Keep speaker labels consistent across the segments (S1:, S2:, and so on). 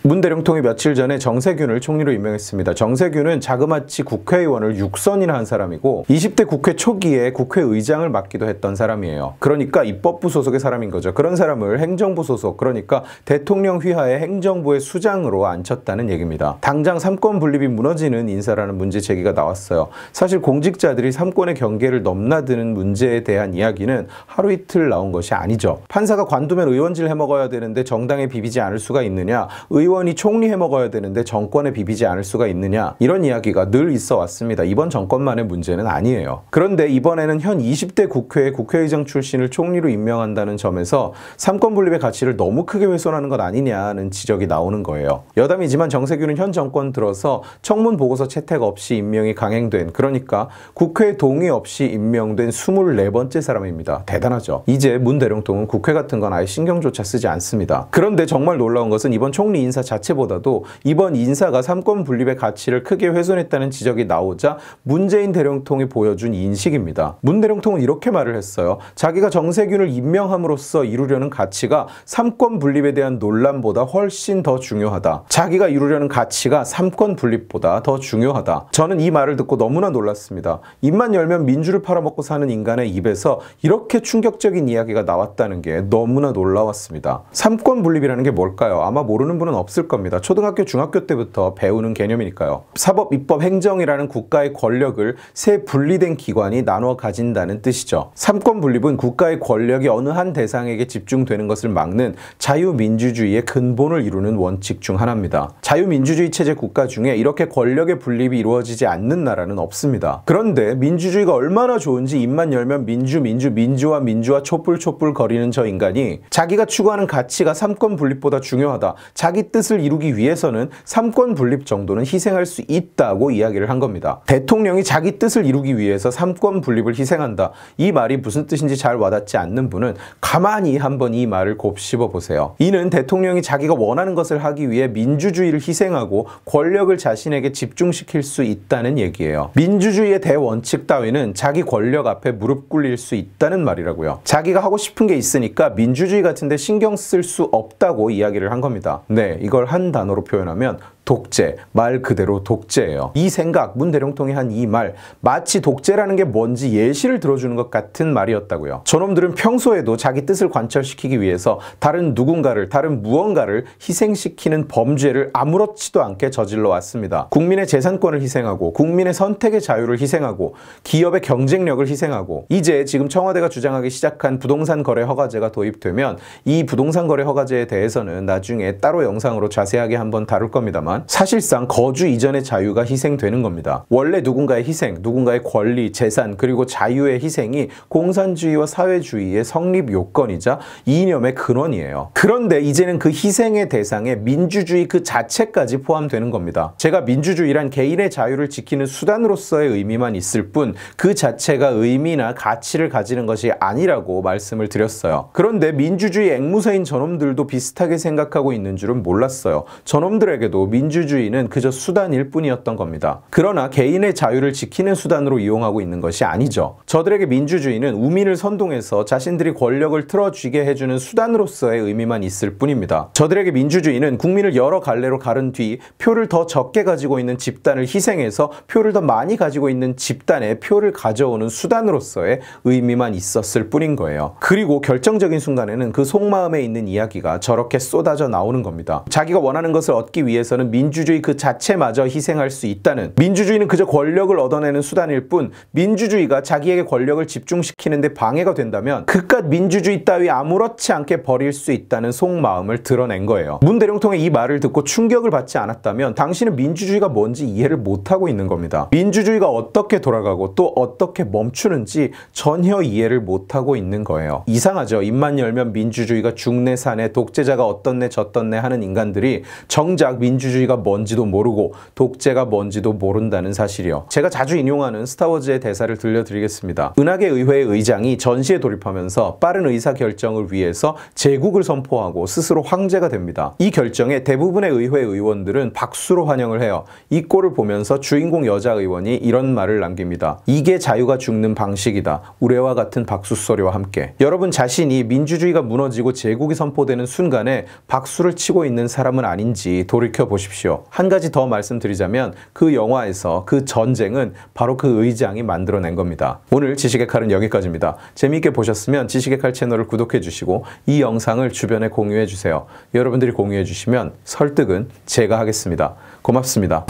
S1: 문 대령통이 며칠 전에 정세균을 총리로 임명했습니다. 정세균은 자그마치 국회의원을 6선이나 한 사람이고 20대 국회 초기에 국회의장을 맡기도 했던 사람이에요. 그러니까 입법부 소속의 사람인 거죠. 그런 사람을 행정부 소속, 그러니까 대통령 휘하의 행정부의 수장으로 앉혔다는 얘기입니다. 당장 삼권 분립이 무너지는 인사라는 문제 제기가 나왔어요. 사실 공직자들이 삼권의 경계를 넘나드는 문제에 대한 이야기는 하루 이틀 나온 것이 아니죠. 판사가 관두면 의원질 해먹어야 되는데 정당에 비비지 않을 수가 있느냐, 의원이 총리 해먹어야 되는데 정권에 비비지 않을 수가 있느냐, 이런 이야기가 늘 있어 왔습니다. 이번 정권만의 문제는 아니에요. 그런데 이번에는 현 20대 국회의 국회의장 출신을 총리로 임명한다는 점에서 삼권 분립의 가치를 너무 크게 훼손하는 것 아니냐는 지적이 나오는 거예요. 여담이지만 정세균은 현 정권 들어서 청문 보고서 채택 없이 임명이 강행된, 그러니까 국회 동의 없이 임명된 24번째 사람입니다. 대단하죠. 이제 문 대령통은 국회 같은 건 아예 신경조차 쓰지 않습니다. 그런데 정말 놀라운 것은 이번 총리 인사 자체보다도 이번 인사가 삼권 분립의 가치를 크게 훼손했다는 지적이 나오자 문재인 대령통이 보여준 인식입니다. 문 대령통은 이렇게 말을 했어요. 자기가 정세균을 임명함으로써 이루려는 가치가 삼권 분립에 대한 논란보다 훨씬 더 중요하다. 자기가 이루려는 가치가 삼권 분립보다 더 중요하다. 저는 이 말을 듣고 너무나 놀랐습니다. 입만 열면 민주를 팔아먹고 사는 인간의 입에서 이렇게 충격적인 이야기가 나왔다는 게 너무나 놀라웠습니다. 삼권 분립이라는 게 뭘까요? 아마 모르는 분은 없을 겁니다. 초등학교, 중학교 때부터 배우는 개념이니까요. 사법, 입법, 행정이라는 국가의 권력을 세 분리된 기관이 나눠 가진다는 뜻이죠. 삼권 분립은 국가의 권력이 어느 한 대상에게 집중되는 것을 막는 자유민주주의의 근본을 이루는 원칙 중 하나입니다. 자유민주주의 체제 국가 중에 이렇게 권력의 분립이 이루어지지 않는 나라는 없습니다. 그런데 민주주의가 얼마나 좋은지 입만 열면 민주와 촛불 거리는 저 인간이 자기가 추구하는 가치가 삼권 분립보다 중요하다. 자기 뜻을 이루기 위해서는 삼권 분립 정도는 희생할 수 있다고 이야기를 한 겁니다. 대통령이 자기 뜻을 이루기 위해서 삼권 분립을 희생한다. 이 말이 무슨 뜻인지 잘 와닿지 않는 분은 가만히 한번 이 말을 곱씹어 보세요. 이는 대통령이 자기가 원하는 것을 하기 위해 민주주의를 희생하고 권력을 자신에게 집중시킬 수 있다는 얘기예요. 민주주의의 대원칙 따위는 자기 권력 앞에 무릎 꿇릴 수 있다는 말이라고요. 자기가 하고 싶은 게 있으니까 민주주의 같은데 신경 쓸 수 없다고 이야기를 한 겁니다. 네, 이걸 한 단어로 표현하면 독재, 말 그대로 독재예요. 이 생각, 문 대령통이 한 이 말, 마치 독재라는 게 뭔지 예시를 들어주는 것 같은 말이었다고요. 저놈들은 평소에도 자기 뜻을 관철시키기 위해서 다른 누군가를, 다른 무언가를 희생시키는 범죄를 아무렇지도 않게 저질러 왔습니다. 국민의 재산권을 희생하고, 국민의 선택의 자유를 희생하고, 기업의 경쟁력을 희생하고, 이제 지금 청와대가 주장하기 시작한 부동산 거래 허가제가 도입되면 이 부동산 거래 허가제에 대해서는 나중에 따로 영상으로 자세하게 한번 다룰 겁니다만, 사실상 거주 이전의 자유가 희생되는 겁니다. 원래 누군가의 희생, 누군가의 권리, 재산, 그리고 자유의 희생이 공산주의와 사회주의의 성립 요건이자 이념의 근원이에요. 그런데 이제는 그 희생의 대상에 민주주의 그 자체까지 포함되는 겁니다. 제가 민주주의란 개인의 자유를 지키는 수단으로서의 의미만 있을 뿐 그 자체가 의미나 가치를 가지는 것이 아니라고 말씀을 드렸어요. 그런데 민주주의 앵무새인 저놈들도 비슷하게 생각하고 있는 줄은 몰랐어요. 저놈들에게도 민주주의는 그저 수단일 뿐이었던 겁니다. 그러나 개인의 자유를 지키는 수단으로 이용하고 있는 것이 아니죠. 저들에게 민주주의는 우민을 선동해서 자신들이 권력을 틀어쥐게 해주는 수단으로서의 의미만 있을 뿐입니다. 저들에게 민주주의는 국민을 여러 갈래로 가른 뒤 표를 더 적게 가지고 있는 집단을 희생해서 표를 더 많이 가지고 있는 집단의 표를 가져오는 수단으로서의 의미만 있었을 뿐인 거예요. 그리고 결정적인 순간에는 그 속마음에 있는 이야기가 저렇게 쏟아져 나오는 겁니다. 자기가 원하는 것을 얻기 위해서는 민주주의 그 자체마저 희생할 수 있다는, 민주주의는 그저 권력을 얻어내는 수단일 뿐 민주주의가 자기에게 권력을 집중시키는데 방해가 된다면 그깟 민주주의 따위 아무렇지 않게 버릴 수 있다는 속마음을 드러낸 거예요. 문 대령통의 이 말을 듣고 충격을 받지 않았다면 당신은 민주주의가 뭔지 이해를 못하고 있는 겁니다. 민주주의가 어떻게 돌아가고 또 어떻게 멈추는지 전혀 이해를 못하고 있는 거예요. 이상하죠. 입만 열면 민주주의가 죽네 사네, 독재자가 어떻네 저떻네 하는 인간들이 정작 민주주의 민주주의가 뭔지도 모르고 독재가 뭔지도 모른다는 사실이요. 제가 자주 인용하는 스타워즈의 대사를 들려드리겠습니다. 은하계 의회의 의장이 전시에 돌입하면서 빠른 의사결정을 위해서 제국을 선포하고 스스로 황제가 됩니다. 이 결정에 대부분의 의회 의원들은 박수로 환영을 해요. 이 꼴을 보면서 주인공 여자 의원이 이런 말을 남깁니다. 이게 자유가 죽는 방식이다. 우레와 같은 박수 소리와 함께. 여러분 자신이 민주주의가 무너지고 제국이 선포되는 순간에 박수를 치고 있는 사람은 아닌지 돌이켜 보십시오. 한 가지 더 말씀드리자면 그 영화에서 그 전쟁은 바로 그 의장이 만들어낸 겁니다. 오늘 지식의 칼은 여기까지입니다. 재미있게 보셨으면 지식의 칼 채널을 구독해 주시고 이 영상을 주변에 공유해 주세요. 여러분들이 공유해 주시면 설득은 제가 하겠습니다. 고맙습니다.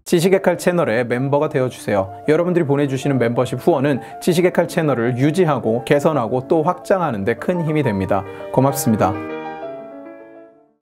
S1: 지식의 칼 채널의 멤버가 되어주세요. 여러분들이 보내주시는 멤버십 후원은 지식의 칼 채널을 유지하고 개선하고 또 확장하는 데 큰 힘이 됩니다. 고맙습니다.